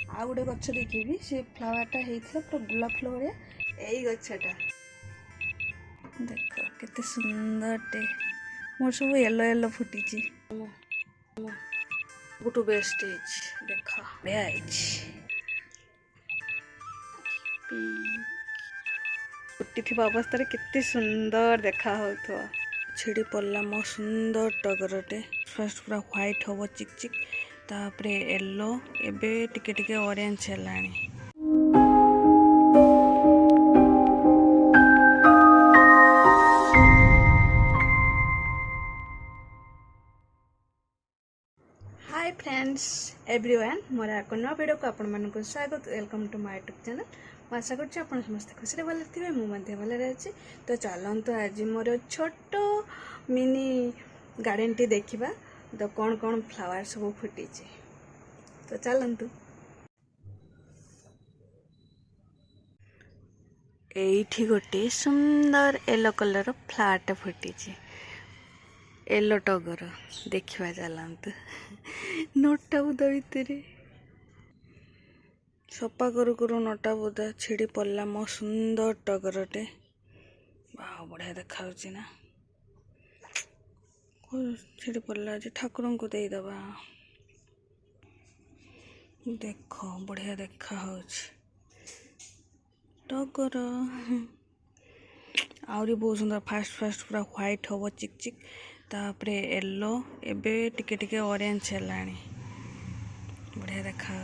आ गोटे गछ देखी से फ्लावरटा होता पूरा गोलाप फुल भाया यही गछटा देख केते सुंदरटे मोर सब येलो येलो फुटी गोटू बेस्ट देख बढ़िया फुटी थी अवस्था केते सुंदर देखा हो छिड़ी पड़ला मो सुंदर टगरटे फर्स्ट पूरा व्हाइट हम चिक चिक तापरे येलो एबे टिके टिके ऑरेंज हेलानी हाय फ्रेंड्स एवरीवन मोर एक नया वीडियो को आपण मानक स्वागत welcome to my YouTube channel मैं आशा कर समस्त खुशी भल थे मुझे भल अच्छी तो चलते आज मोर छोट मिनी गार्डन टी देखा तो कौन कौन फ्लावर सब फुटी तो चलतु एठी गोटे सुंदर येलो कलर फ्लावर फुटी येलो टगर देखा चलतु नोटा बुदा भितर सफा करू करू नोटा बुदा छिड़ी पड़ला मो सुंदर टगरटे बाह बढ़िया देखा ना छिड़ी पड़ला आज ठाकुर को देदबा देख बढ़िया देखा टगर आहरी बहुत सुंदर फास्ट फास्ट पूरा व्हाइट हम चिक चिक तापरे येलो एबे टिके टिके ऑरेंज हेलानी बढ़िया देखा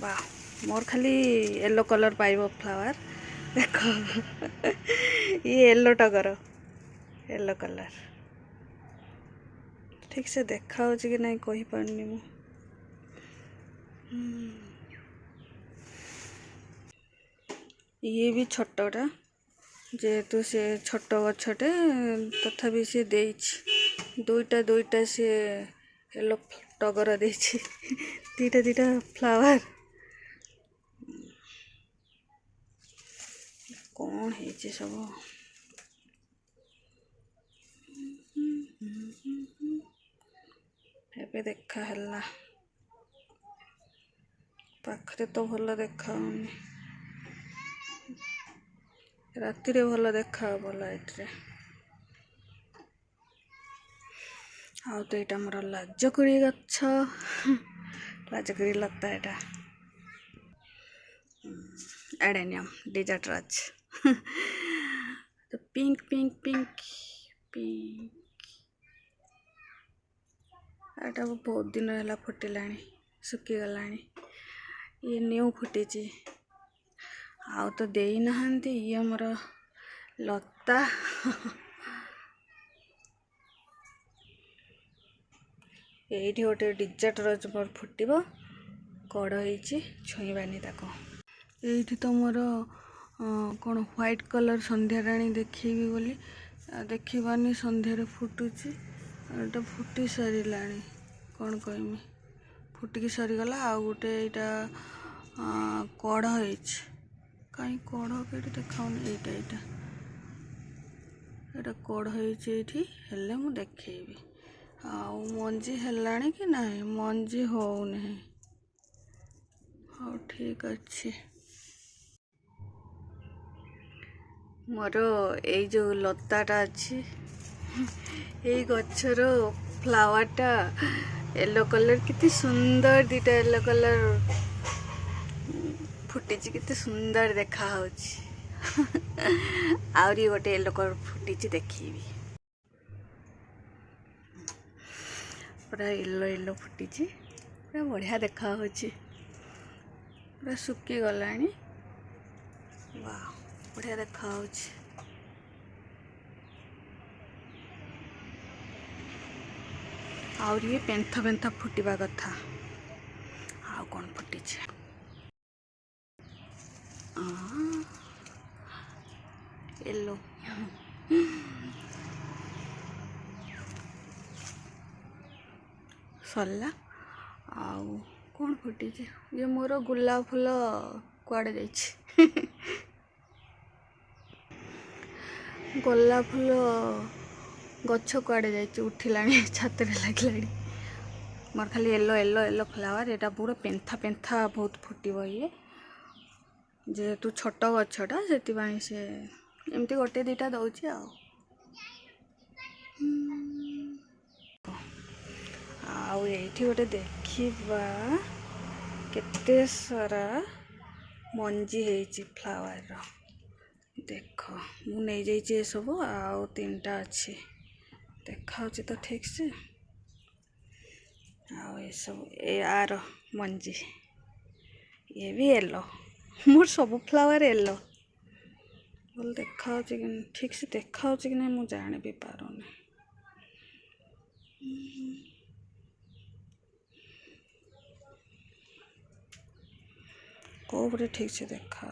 वाह मोर खाली येलो कलर पाइब फ्लावर देख ये येलो टगर येलो कलर ठीक से देखा कि नहीं कही पारनी मु ये भी छोटा जेहेतु से छोट गछटे तथापि से दुईटा दुईटा से येलो टगर दे दीटा दीटा फ्लावर कौन है सब एबे देखा है पाखरे तो भल देखा राति रे भल देखा लाइट रे आउ तो यहाँ मोर लाजकुड़ी गछ लाजकुड़ी लता यहाँ एडेनियम डिजर्ट राज तो पिंक पिंक पिंक पिंक एटा बहुत दिन है फुटिला सुखीगला ये न्यू फुटी आउ तो दे नहांती ये मोर लता ये गोटे डिजर्ट रोज मोर फुटब कड़ हो छुईबानी ये तो मोर कौन व्हाइट कलर संध्या राणी देखी बोली देखिबानी संध्यारे फुटुची एटा फुटी सारा कौन कहमी फुटिकी सरीगला आ गोटे यहाँ कड़ हो कहीं कड़ कहीं देखा यहाँ कड़ होले मु देखेबी आउ मंजी हेलाणी कि नहीं मंजी हो नहीं हाँ ठीक अच्छे मोर ये जो लताटा अच्छी ये गछर फ्लावरटा येलो कलर कितनी सुंदर दीटा येलो कलर फुटी कितनी सुंदर देखा आहरी गोटे येलो कलर फुटी देखी पूरा येलो येलो फुटी पूरा बढ़िया देखा पूरा सुखी गला वाह बढ़िया देखा आउर ये पेंथा पेंथा फुटिबा कथा आउ कौन फुटी येलो सरला आउ कौन फुटी ये मोर गुलाब फूल कुआड़े जाइए गोलाप फूल गछ कुआड़े जाइए उठिला छात लगे मोर खाली येलो येलो येलो फ्लावर एटा पूरा पेंथा पेंथा बहुत फुटब ये जेहेतु छोट गछटा से से एमती गोटे दुटा दौची आउ एठी गोटे देखिबा केते सारा मंजी हेची फ्लावर रो देख मु नहीं जाइए सब आउ 3टा अच्छी देखा तो ठीक से आउ ये सब यार मंजी ये भी येलो मोर सब फ्लावर येलो बोल देखा ठीक से देखा कि नहीं मुझे जान भी पारुनी कोबरे ठीक से देखा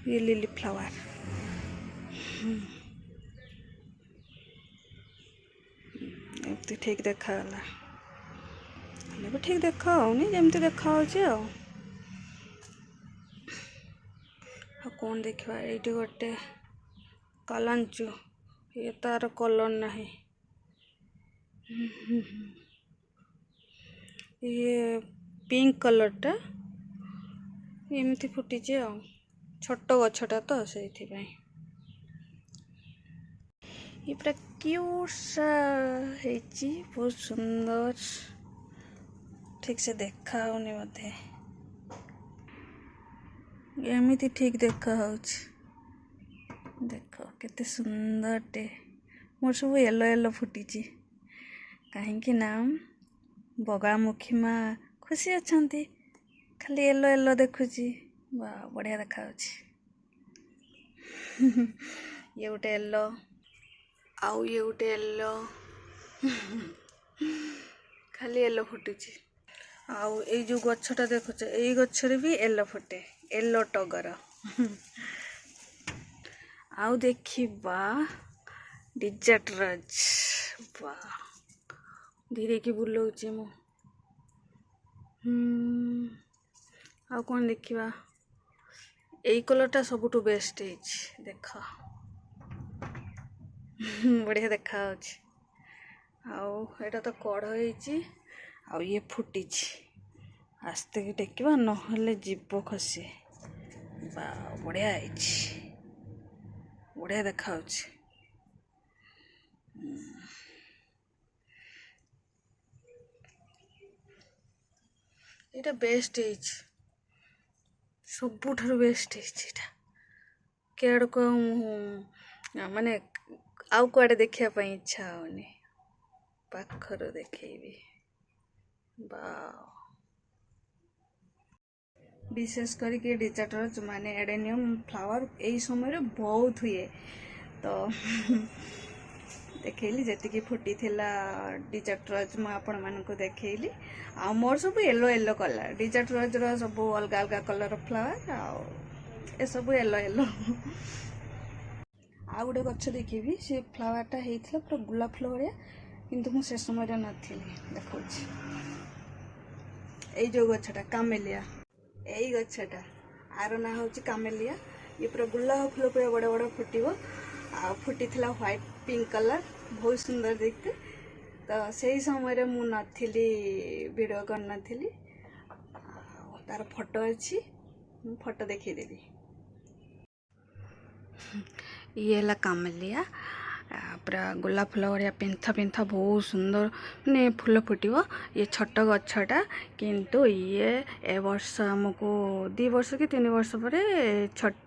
ये लिली फ्लावर एमती ठीक देखा गला भी ठीक देखा होनी जमती देखा हो कौन देखा ये गोटे कलांचु ये तार कलर नहीं ये पिंक कलरटा एमती फुटी छोट गछटा तो से ये पूरा क्यूट सा है बहुत सुंदर ठीक से देखा होनी बोधे एमती ठीक देखा देख केते सुंदर टे मोर सब येलो येलो फुटी कहीं नाम बगामुखी माँ खुशी अच्छा खाली येलो येलो देखुची वाह बढ़िया देखा ये गोटे येलो आउ ये गोटे येलो खाली येलो फुटुची आउ ये जो गछटा देखुच ये गछरे भी येलो फुटे येलो टगर आउ देखिबा डिजर्ट रज वाह धीरे की बुलाऊँ मु आ कौन देखा यही कलरटा सबुठ बेस्ट देख बढ़िया देखा आटा तो कढ़ हो ये फुटी आस्ते की टेकिबा नहले जीव खसी बढ़िया बढ़िया देखा ये बेस्ट सबुठार बेस्ट केड़ को माने आउ कुआडे देखा इच्छा होनी पाखर देखेबी विशेष करके डिजर्ट माने एडेनियम फ्लावर यही समय बहुत हुए तो देखली जी फुटी डिजर्ट रज मुझे मानक देखली आ मोर सब येलो येलो कलर डिजर्ट रज सब अलग अलग कलर फ्लावर आ सब येलो येलो आ गोटे गछ देखी से फ्लावरटा होता पूरा गुलाब फुल भाया किंतु मु से समय नी देखा ये जो गछटा कामेलिया यही गछटा आर ना हूँ कामेलिया ये पूरा गुलाब फुल पूरा बड़ बड़ फुटब आ फुटी व्हाइट पिंक कलर बहुत सुंदर देखते तो से समय मु नथिली वीडियो कर नथिली तार फोटो अच्छी फोटो देखीदेवी ये है कामेलिया पूरा गोलाप फुल भाया पेंथा पेंथा बहुत सुंदर मैंने फुल फुटब ये छोट गछटा किंतु ये ए वर्ष आमको 2 वर्ष कि 3 वर्ष पर छोट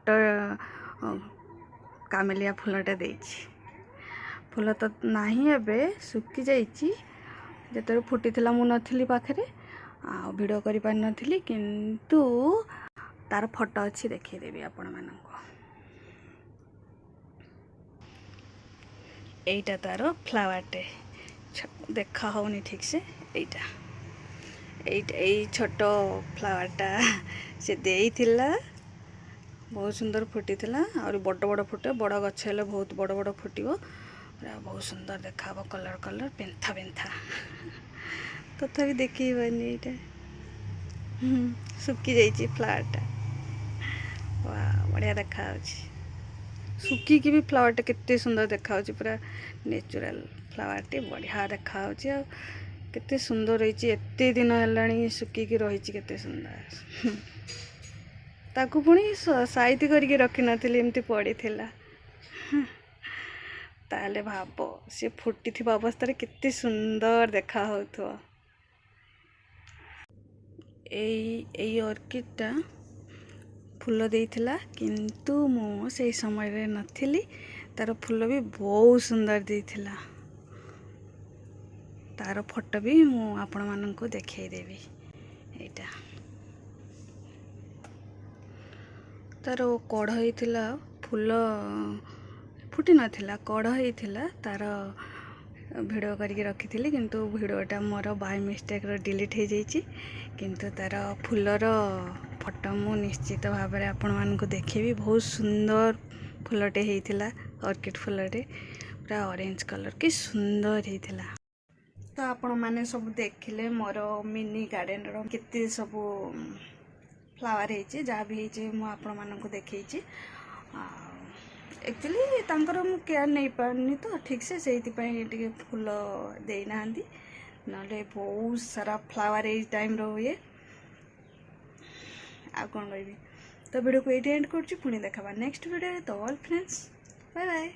कामेलिया फुलटा देछि फूल तो नहीं एबे सुखी जाइए जो फुटी मु नथिली पाखे आ वीडियो करि पारि नथिली किंतु तार फोटो अच्छी देखीदेवी आपण मानक एटा तार फ्लावरटे देखा होनी ठीक से यही छोट फ्लावरटा से देइथिला बहुत सुंदर फुटी और बड़ बड़ फुटे बड़ गछ हेले बहुत बड़ बड़ फुटब पूरा बहुत सुंदर देखा कलर कलर पेंथा पेंथा तथापि देखनी ये सुखी जाइए फ्लावरटा वाह बढ़िया देखा सुखी भी फ्लावरटा केते सुंदर देखा पूरा नेचुरल फ्लावरटी बढ़िया देखा आ केते सुंदर रही एते दिन है सुखिकी रही केते सुंदर ताकू पुणी साइती करके रखी नथिली एमती पड़ी थिला ताले भाब सी फुटी थी अवस्था केते सुंदर देखा हो एई ऑर्किडटा फूल देइथिला किंतु मो से समय रे नथिली तार फूल भी बहुत सुंदर देइथिला तार फोटो भी मु आपण माननकु देखै देबी एटा तार कढ़ होइथिला फूल फुटी नथिला कढ़ होइथिला तार वीडियो करके रखी किंतु वीडियोटा मोर बाय मिस्टेक डिलीट हो जाइए किंतु तार फूलर फोटो मु निश्चित भाव में आपण मानकु देखेबी बहुत सुंदर फूलटे होइथिला ऑर्किड फूलटे पूरा ऑरेंज कलर की सुंदर होइथिला। तो आपण माने सब देखिले मोर मिनी गार्डन रो केते सब फ्लावर होइचे जहाँ भी होइचे मु आपण मानकु देखैची एक्चुअली तांकर मु केयर नहीं पारनी तो ठीक से से फूल देना नले बहुत सारा फ्लावर ए टाइम रो हुए आ कौन कह तो वीडियो को ये एंड कर पुणी देखा नेक्स्ट वीडियो तो ऑल फ्रेंड्स बाय बाय।